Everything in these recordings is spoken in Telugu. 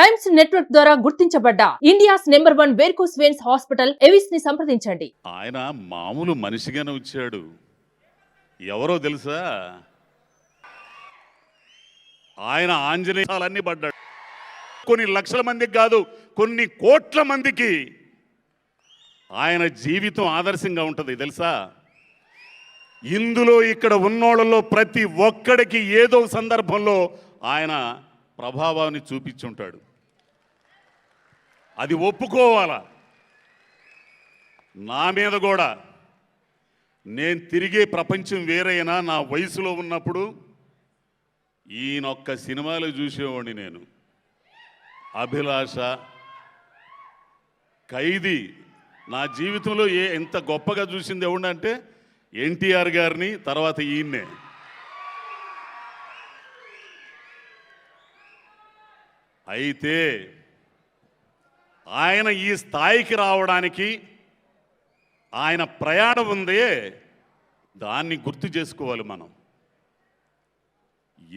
టైమ్స్ నెట్వర్క్ ద్వారా గుర్తించబడ్డ India's number 1 varicose veins hospital Avis ని సంప్రదించండి. ఆయన మామూలు మనిషిగానే వచ్చాడు. ఎవరో తెలుసా? ఆయన ఆంజనేయాలన్నీ పడ్డాడు. కొన్ని లక్షల మందికి కాదు, కొన్ని కోట్ల మందికి ఆయన జీవితం ఆదర్శంగా ఉంటుంది తెలుసా? ఇందులో ఇక్కడ ఉన్నోళ్ళలో ప్రతి ఒక్కడికి ఏదో సందర్భంలో ఆయన ప్రభావాన్ని చూపించుంటాడు. అది ఒప్పుకోవాలా. నా మీద కూడా నేను తిరిగే ప్రపంచం వేరైనా నా వయసులో ఉన్నప్పుడు ఈయనొక్క సినిమాలు చూసేవాడిని నేను. అభిలాష, ఖైదీ. నా జీవితంలో ఎంత గొప్పగా చూసింది ఎవడంటే ఎన్టీఆర్ గారిని, తర్వాత ఈయన్నే. అయితే ఆయన ఈ స్థాయికి రావడానికి ఆయన ప్రయాణం ఉందే, దాన్ని గుర్తు చేసుకోవాలి మనం.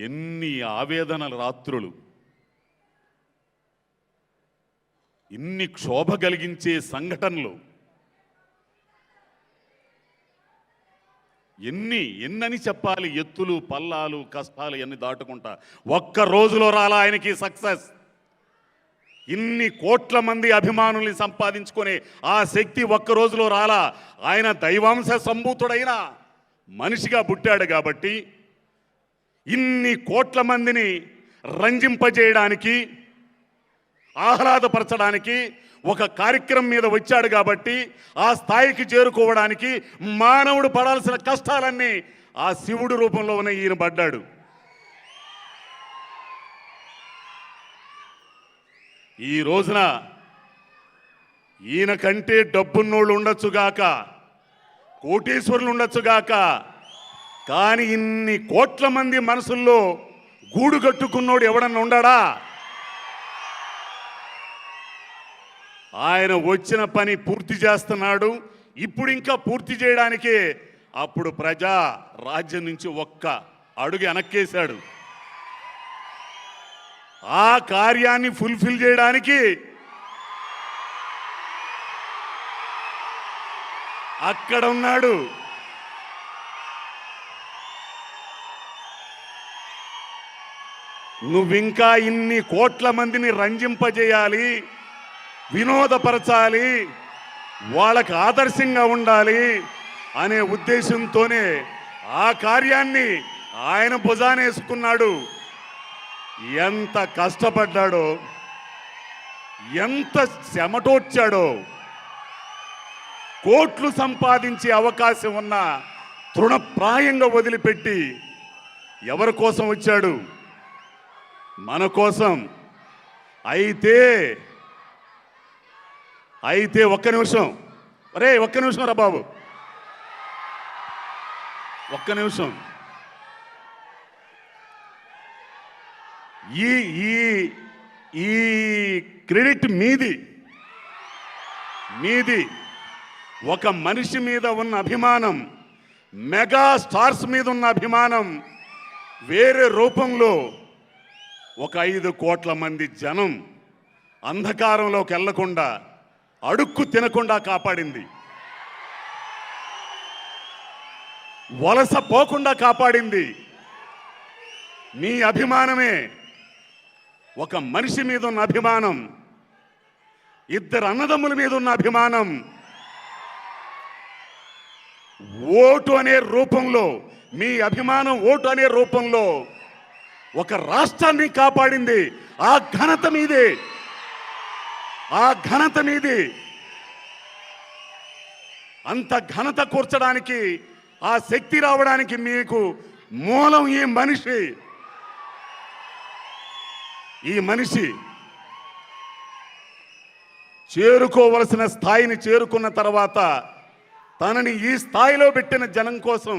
ఎన్ని ఆవేదనల రాత్రులు, ఇన్ని క్షోభ కలిగించే సంఘటనలు, ఎన్నని చెప్పాలి. ఎత్తులు పల్లాలు కష్టాలు ఎన్ని దాటుకుంటా ఒక్క రోజులో రాలా ఆయనకి సక్సెస్. ఇన్ని కోట్ల మంది అభిమానుల్ని సంపాదించుకునే ఆ శక్తి ఒక్క రోజులో రాలా. ఆయన దైవాంశ సంభూతుడైన మనిషిగా పుట్టాడు కాబట్టి, ఇన్ని కోట్ల మందిని రంజింపజేయడానికి, ఆహ్లాదపరచడానికి ఒక కార్యక్రమం మీద వచ్చాడు కాబట్టి, ఆ స్థాయికి చేరుకోవడానికి మానవుడు పడాల్సిన కష్టాలన్నీ ఆ శివుడు రూపంలో ఉన్న ఈయన పడ్డాడు. ఈ రోజున ఈయన కంటే డబ్బున్నోళ్ళు ఉండొచ్చుగాక, కోటీశ్వరులు ఉండొచ్చుగాక, కానీ ఇన్ని కోట్ల మంది మనసుల్లో గూడు కట్టుకున్నోడు ఎవడన్నా ఉండాడా? ఆయన వచ్చిన పని పూర్తి చేస్తున్నాడు. ఇప్పుడు ఇంకా పూర్తి చేయడానికే అప్పుడు ప్రజా రాజ్యం నుంచి ఒక్క అడుగు వెనక్కేశాడు. ఆ కార్యాన్ని ఫుల్ఫిల్ చేయడానికి అక్కడ ఉన్నాడు. నువ్వింకా ఇన్ని కోట్ల మందిని రంజింపజేయాలి, వినోదపరచాలి, వాళ్ళకి ఆదర్శంగా ఉండాలి అనే ఉద్దేశంతోనే ఆ కార్యాన్ని ఆయన భుజానేసుకున్నాడు. ఎంత కష్టపడ్డాడో, ఎంత చెమటోడ్చాడో. కోట్లు సంపాదించే అవకాశం ఉన్న తృణప్రాయంగా వదిలిపెట్టి ఎవరి కోసం వచ్చాడు? మన కోసం. అయితే ఒక్క నిమిషం, ఒక్క నిమిషం రా బాబు, ఒక్క నిమిషం. ఈ క్రెడిట్ మీది. ఒక మనిషి మీద ఉన్న అభిమానం, మెగా స్టార్స్ మీద ఉన్న అభిమానం వేరే రూపంలో ఒక 5 కోట్ల మంది జనం అంధకారంలోకి వెళ్లకుండా, అడుక్కు తినకుండా కాపాడింది. వలస పోకుండా కాపాడింది మీ అభిమానమే. ఒక మనిషి మీద ఉన్న అభిమానం, 2 అన్నదమ్ముల మీద ఉన్న అభిమానం, ఓటు అనే రూపంలో, మీ అభిమానం ఓటు అనే రూపంలో ఒక రాష్ట్రాన్ని కాపాడింది. ఆ ఘనత మీది. అంత ఘనత కూర్చడానికి, ఆ శక్తి రావడానికి మీకు మూలం ఈ మనిషి చేరుకోవలసిన స్థాయిని చేరుకున్న తర్వాత తనని ఈ స్థాయిలో పెట్టిన జనం కోసం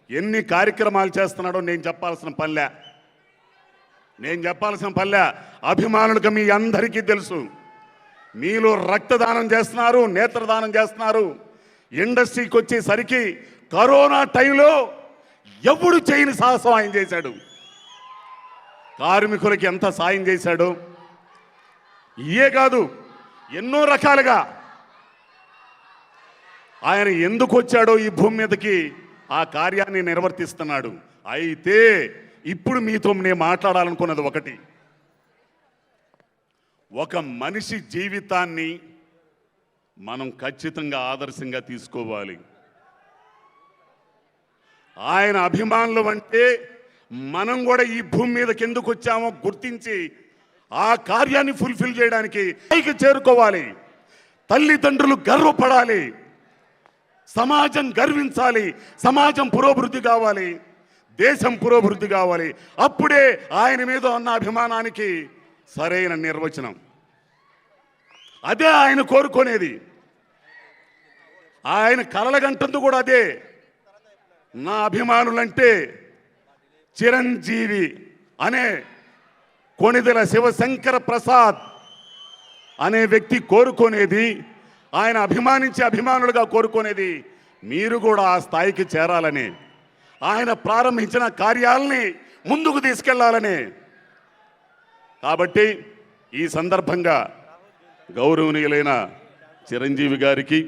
ఎన్ని కార్యక్రమాలు చేస్తున్నాడో నేను చెప్పాల్సిన పల్లె. అభిమానులకు మీ అందరికీ తెలుసు. మీలో రక్తదానం చేస్తున్నారు, నేత్రదానం చేస్తున్నారు. ఇండస్ట్రీకి వచ్చేసరికి కరోనా టైంలో ఎవడు చేయని సాహసం ఆయన చేశాడు. కార్మికులకి ఎంత సాయం చేశాడు, ఇయే కాదు, ఎన్నో రకాలుగా ఆయన ఎందుకు వచ్చాడో ఈ భూమి మీదకి ఆ కార్యాన్ని నిర్వర్తిస్తున్నాడు. అయితే ఇప్పుడు మీతో నేను మాట్లాడాలనుకున్నది ఒకటి, ఒక మనిషి జీవితాన్ని మనం ఖచ్చితంగా ఆదర్శంగా తీసుకోవాలి. ఆయన అభిమానులు అంటే మనం కూడా ఈ భూమి మీదకి ఎందుకు వచ్చామో గుర్తించి ఆ కార్యాన్ని ఫుల్ఫిల్ చేయడానికి పైకి చేరుకోవాలి. తల్లిదండ్రులు గర్వపడాలి, సమాజం గర్వించాలి, సమాజం పురోభివృద్ధి కావాలి, దేశం పురోభివృద్ధి కావాలి. అప్పుడే ఆయన మీద ఉన్న అభిమానానికి సరైన నిర్వచనం. అదే ఆయన కోరుకునేది. ఆయన కలలగంటుంది కూడా అదే. నా అభిమానులంటే చిరంజీవి అనే కొణిదెల శివశంకర ప్రసాద్ అనే వ్యక్తి కోరుకునేది, ఆయన అభిమానించే అభిమానులుగా కోరుకునేది మీరు కూడా ఆ స్థాయికి చేరాలని, ఆయన ప్రారంభించిన కార్యాలని ముందుకు తీసుకెళ్లాలని. కాబట్టి ఈ సందర్భంగా గౌరవనీయులైన చిరంజీవి గారికి,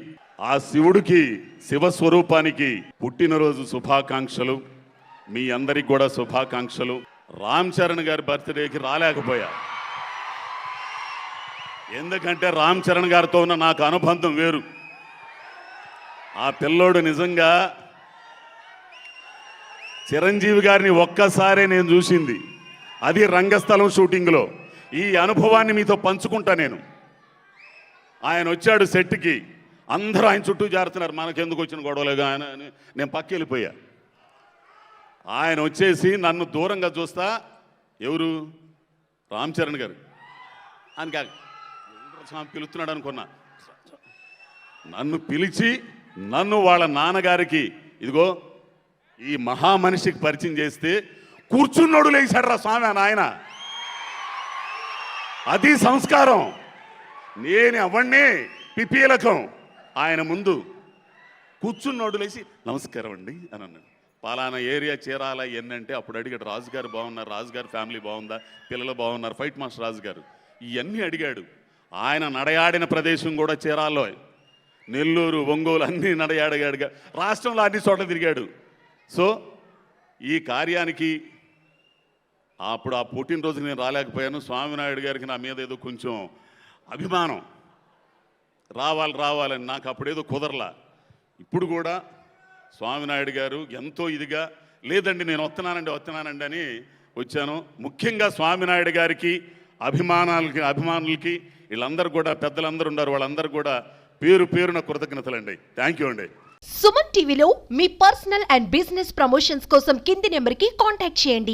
ఆ శివుడికి, శివస్వరూపానికి పుట్టినరోజు శుభాకాంక్షలు. మీ అందరికి కూడా శుభాకాంక్షలు. రామ్ చరణ్ గారి బర్త్డేకి రాలేకపోయా, ఎందుకంటే రామ్ చరణ్ గారితో ఉన్న నాకు అనుబంధం వేరు. ఆ పిల్లోడు నిజంగా చిరంజీవి గారిని ఒక్కసారే నేను చూసింది, అది రంగస్థలం షూటింగ్లో. ఈ అనుభవాన్ని మీతో పంచుకుంటా నేను. ఆయన వచ్చాడు సెట్కి, అందరూ ఆయన చుట్టూ జారుతున్నారు, మనకెందుకు వచ్చిన గొడవలేగా ఆయన అని నేను పక్క వెళ్ళిపోయా. ఆయన వచ్చేసి నన్ను దూరంగా చూస్తా, ఎవరు రామ్ చరణ్ గారు అని కాదు పిలుస్తున్నాడు అనుకున్నా. నన్ను పిలిచి నన్ను వాళ్ళ నాన్నగారికి ఇదిగో ఈ మహామనిషికి పరిచయం చేస్తే కూర్చున్నోడు లేచాడు రా స్వామి అని ఆయన. అది సంస్కారం. నేను అవన్నీ పిపీలకం. ఆయన ముందు కూర్చున్నోడు లేచి నమస్కారం అండి అని అన్నాడు. పలానా ఏరియా చేరాలా ఎన్నంటే అప్పుడు అడిగాడు, రాజుగారు బాగున్నారు, రాజుగారి ఫ్యామిలీ బాగుందా, పిల్లలు బాగున్నారు, ఫైట్ మాస్టర్ రాజుగారు ఇవన్నీ అడిగాడు. ఆయన నడయాడిన ప్రదేశం కూడా చేరాలో, నెల్లూరు, ఒంగోలు అన్నీ నడయాడిగాడుగా, రాష్ట్రంలో అన్ని చోట్ల తిరిగాడు. సో ఈ కార్యానికి అప్పుడు ఆ పుట్టినరోజుకి నేను రాలేకపోయాను. స్వామినాయుడు గారికి నా మీద ఏదో కొంచెం అభిమానం, రావాలని నాకు అప్పుడేదో కుదరలా. ఇప్పుడు కూడా స్వామినాయుడు గారు ఎంతో ఇదిగా లేదండి నేను వస్తున్నానండి అని వచ్చాను. ముఖ్యంగా స్వామినాయుడు గారికి అభిమానులకి వీళ్ళందరూ కూడా పెద్దలందరూ ఉన్నారు, వాళ్ళందరూ కూడా పేరు పేరున కృతజ్ఞతలండి. థ్యాంక్ యూ అండి. సుమన్ టీవీలో మీ పర్సనల్ అండ్ బిజినెస్ ప్రమోషన్స్ కోసం కింది నెంబర్కి కాంటాక్ట్ చేయండి.